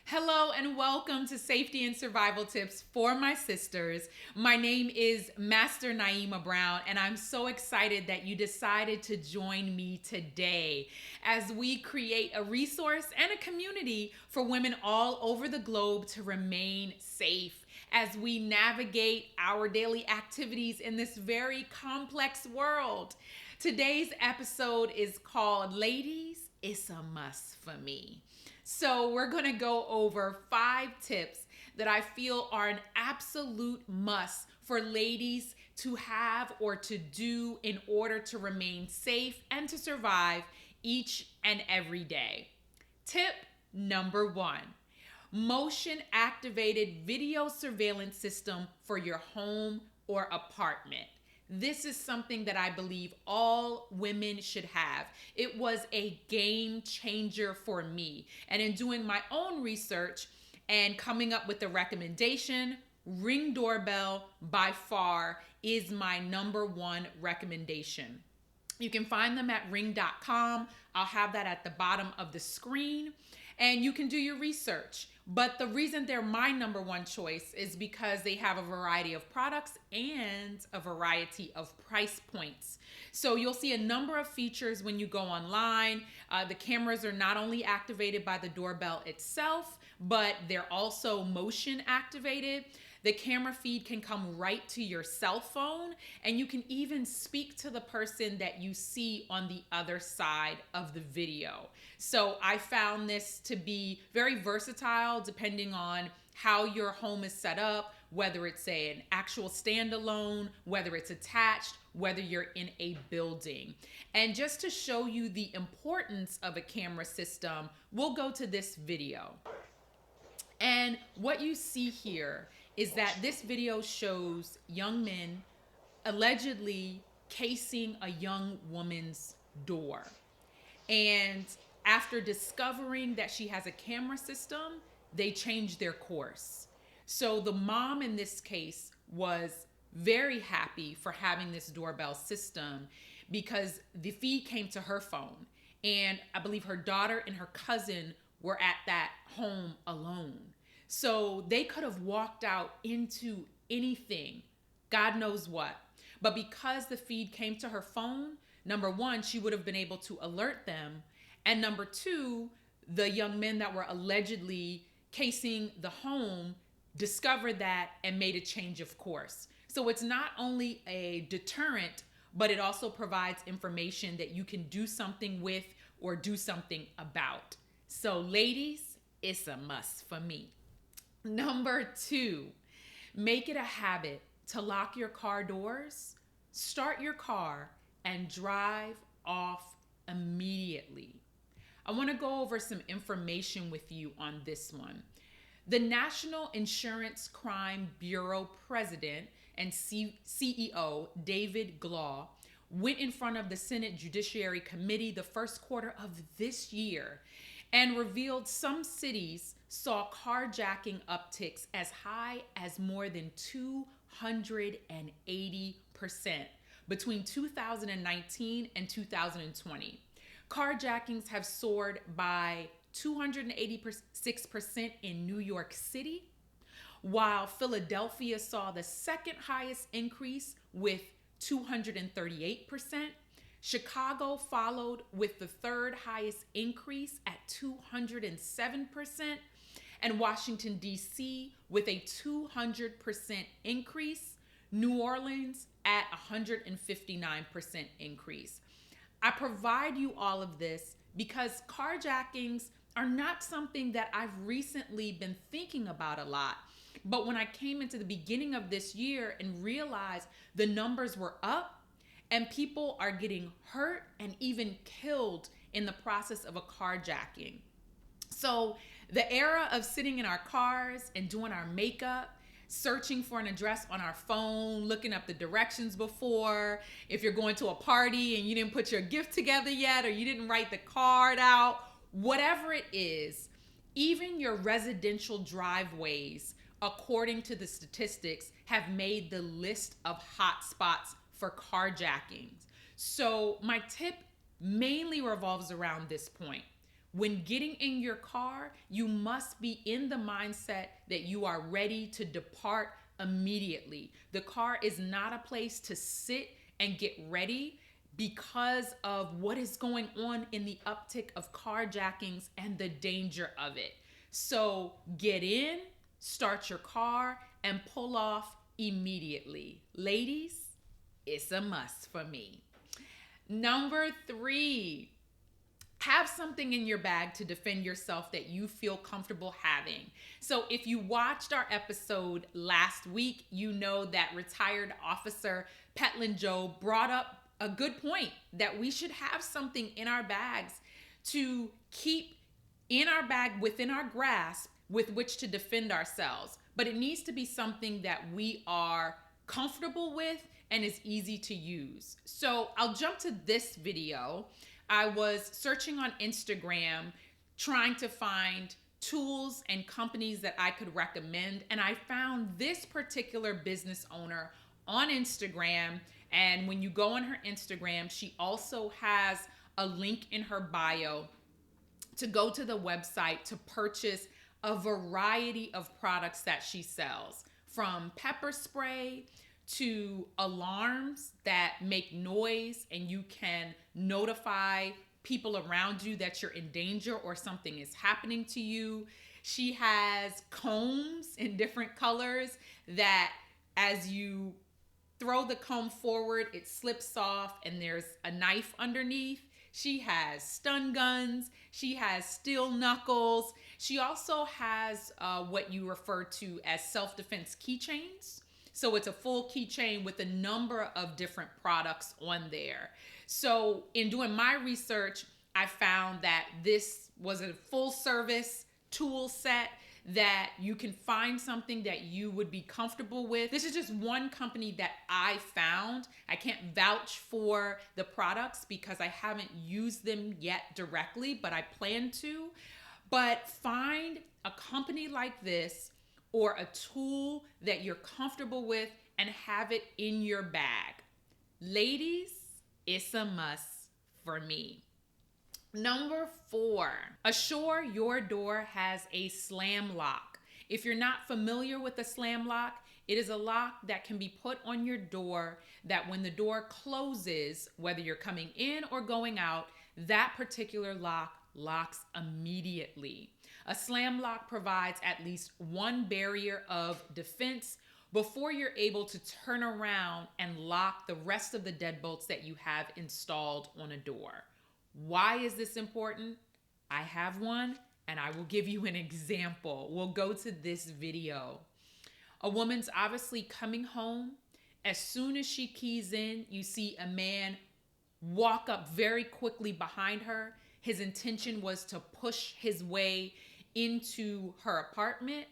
Hello and welcome to Safety and Survival Tips for My Sisters. My name is Master Naeemah Brown, and I'm so excited that you decided to join me today as we create a resource and a community for women all over the globe to remain safe as we navigate our daily activities in this very complex world. Today's episode is called Ladies, It's a Must for Me. So, we're going to go over 5 tips that I feel are an absolute must for ladies to have or to do in order to remain safe and to survive each and every day. Tip number 1: motion activated video surveillance system for your home or apartment. This is something that I believe all women should have. It was a game changer for me. And in doing my own research and coming up with the recommendation, Ring Doorbell by far is my number one recommendation. You can find them at ring.com. I'll have that at the bottom of the screen. And you can do your research. But the reason they're my number one choice is because they have a variety of products and a variety of price points. So you'll see a number of features when you go online. The cameras are not only activated by the doorbell itself, but they're also motion activated. The camera feed can come right to your cell phone, and you can even speak to the person that you see on the other side of the video. So I found this to be very versatile depending on how your home is set up, whether it's an actual standalone, whether it's attached, whether you're in a building. And just to show you the importance of a camera system, we'll go to this video. And what you see here is that this video shows young men allegedly casing a young woman's door. And after discovering that she has a camera system, they changed their course. So the mom in this case was very happy for having this doorbell system because the feed came to her phone. And I believe her daughter and her cousin were at that home alone. So they could have walked out into anything, God knows what. But because the feed came to her phone, number one, she would have been able to alert them. And number two, the young men that were allegedly casing the home discovered that and made a change of course. So it's not only a deterrent, but it also provides information that you can do something with or do something about. So ladies, it's a must for me. Number 2, make it a habit to lock your car doors, start your car, and drive off immediately. I want to go over some information with you on this one. The National Insurance Crime Bureau President and CEO, David Glaw, went in front of the Senate Judiciary Committee the first quarter of this year and revealed some cities saw carjacking upticks as high as more than 280% between 2019 and 2020. Carjackings have soared by 286% in New York City, while Philadelphia saw the second highest increase with 238%. Chicago followed with the third highest increase at 207%, and Washington, D.C. with a 200% increase, New Orleans at 159% increase. I provide you all of this because carjackings are not something that I've recently been thinking about a lot. But when I came into the beginning of this year and realized the numbers were up, and people are getting hurt and even killed in the process of a carjacking. So the era of sitting in our cars and doing our makeup, searching for an address on our phone, looking up the directions before, if you're going to a party and you didn't put your gift together yet or you didn't write the card out, whatever it is, even your residential driveways, according to the statistics, have made the list of hot spots for carjackings. So my tip mainly revolves around this point. When getting in your car, you must be in the mindset that you are ready to depart immediately. The car is not a place to sit and get ready because of what is going on in the uptick of carjackings and the danger of it. So get in, start your car, and pull off immediately. Ladies, it's a must for me. Number 3, have something in your bag to defend yourself that you feel comfortable having. So if you watched our episode last week, you know that retired officer Petlin Joe brought up a good point that we should have something in our bags to keep in our bag within our grasp with which to defend ourselves. But it needs to be something that we are comfortable with and is easy to use. So I'll jump to this video. I was searching on Instagram trying to find tools and companies that I could recommend, and I found this particular business owner on Instagram. And when you go on her Instagram, she also has a link in her bio to go to the website to purchase a variety of products that she sells, from pepper spray to alarms that make noise and you can notify people around you that you're in danger or something is happening to you. She has combs in different colors that as you throw the comb forward, it slips off and there's a knife underneath. She has stun guns. She has steel knuckles. She also has what you refer to as self-defense keychains. So it's a full keychain with a number of different products on there. So in doing my research, I found that this was a full service tool set that you can find something that you would be comfortable with. This is just one company that I found. I can't vouch for the products because I haven't used them yet directly, but I plan to. But find a company like this or a tool that you're comfortable with and have it in your bag. Ladies, it's a must for me. Number 4, assure your door has a slam lock. If you're not familiar with a slam lock, it is a lock that can be put on your door that when the door closes, whether you're coming in or going out, that particular lock locks immediately. A slam lock provides at least one barrier of defense before you're able to turn around and lock the rest of the deadbolts that you have installed on a door. Why is this important? I have one and I will give you an example. We'll go to this video. A woman's obviously coming home. As soon as she keys in, you see a man walk up very quickly behind her. His intention was to push his way into her apartment,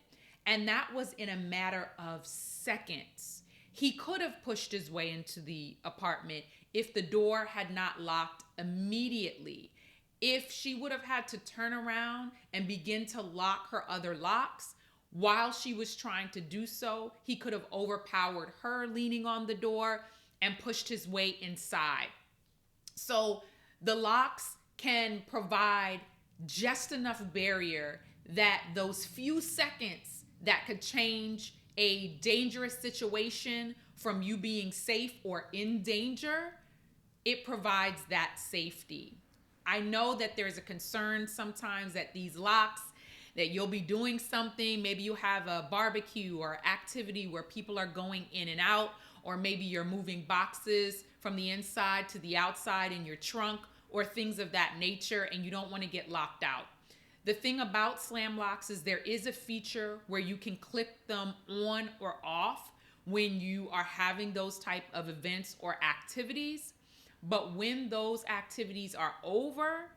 and that was in a matter of seconds. He could have pushed his way into the apartment if the door had not locked immediately. If she would have had to turn around and begin to lock her other locks, while she was trying to do so, he could have overpowered her leaning on the door and pushed his way inside. So the locks can provide just enough barrier that those few seconds that could change a dangerous situation from you being safe or in danger, it provides that safety. I know that there's a concern sometimes that these locks, that you'll be doing something, maybe you have a barbecue or activity where people are going in and out, or maybe you're moving boxes from the inside to the outside in your trunk or things of that nature, and you don't want to get locked out. The thing about slam locks is there is a feature where you can click them on or off when you are having those type of events or activities. But when those activities are over,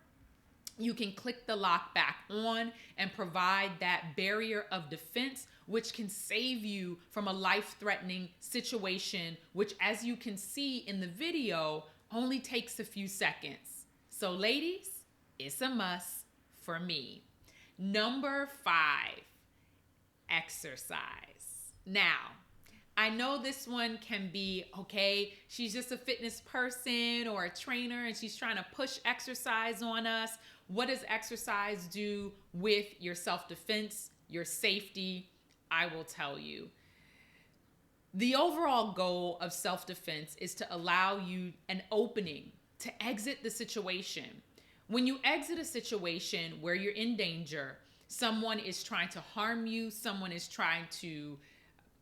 you can click the lock back on and provide that barrier of defense, which can save you from a life-threatening situation, which, as you can see in the video, only takes a few seconds. So ladies, it's a must for me. Number 5, exercise. Now, I know this one can be, okay, she's just a fitness person or a trainer and she's trying to push exercise on us. What does exercise do with your self-defense, your safety? I will tell you. The overall goal of self-defense is to allow you an opening to exit the situation. When you exit a situation where you're in danger, someone is trying to harm you, someone is trying to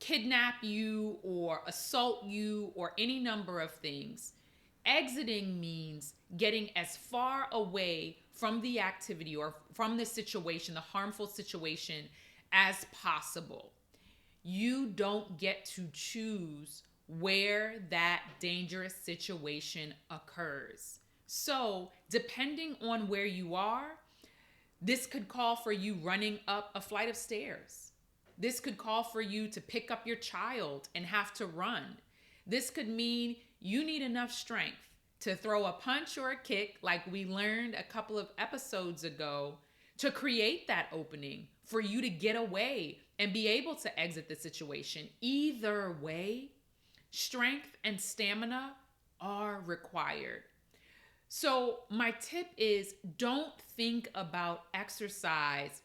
kidnap you or assault you or any number of things. Exiting means getting as far away from the activity or from the situation, the harmful situation, as possible. You don't get to choose where that dangerous situation occurs. So, depending on where you are, this could call for you running up a flight of stairs. This could call for you to pick up your child and have to run. This could mean you need enough strength to throw a punch or a kick, like we learned a couple of episodes ago, to create that opening for you to get away and be able to exit the situation. Either way, strength and stamina are required. So my tip is, don't think about exercise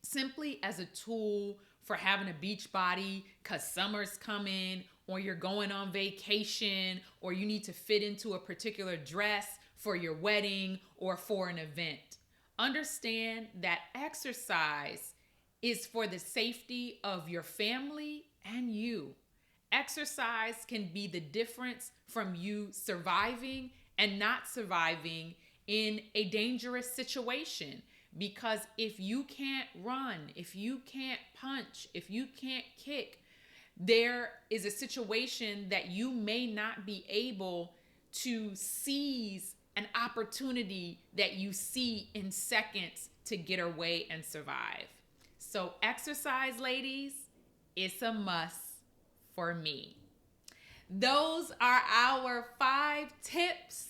simply as a tool for having a beach body because summer's coming, or you're going on vacation, or you need to fit into a particular dress for your wedding or for an event. Understand that exercise is for the safety of your family and you. Exercise can be the difference from you surviving and not surviving in a dangerous situation. Because if you can't run, if you can't punch, if you can't kick, there is a situation that you may not be able to seize an opportunity that you see in seconds to get away and survive. So exercise, ladies, it's a must for me. Those are our 5 tips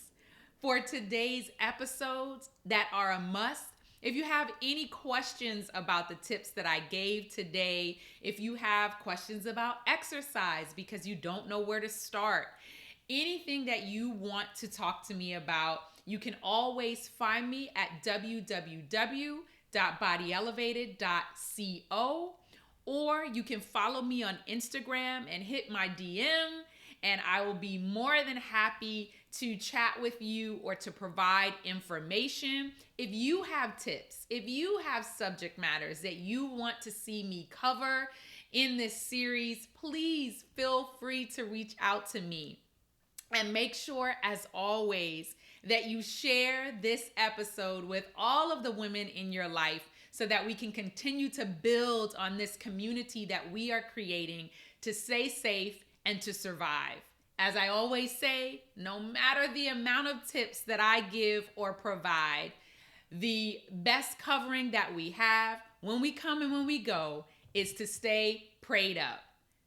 for today's episodes that are a must. If you have any questions about the tips that I gave today, if you have questions about exercise because you don't know where to start, anything that you want to talk to me about, you can always find me at www.bodyelevated.co, or you can follow me on Instagram and hit my DM, and I will be more than happy to chat with you or to provide information. If you have tips, if you have subject matters that you want to see me cover in this series, please feel free to reach out to me. And make sure, as always, that you share this episode with all of the women in your life so that we can continue to build on this community that we are creating to stay safe and to survive. As I always say, no matter the amount of tips that I give or provide, the best covering that we have when we come and when we go is to stay prayed up.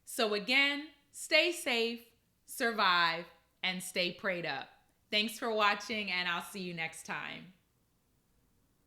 So again, stay safe, survive, and stay prayed up. Thanks for watching, and I'll see you next time.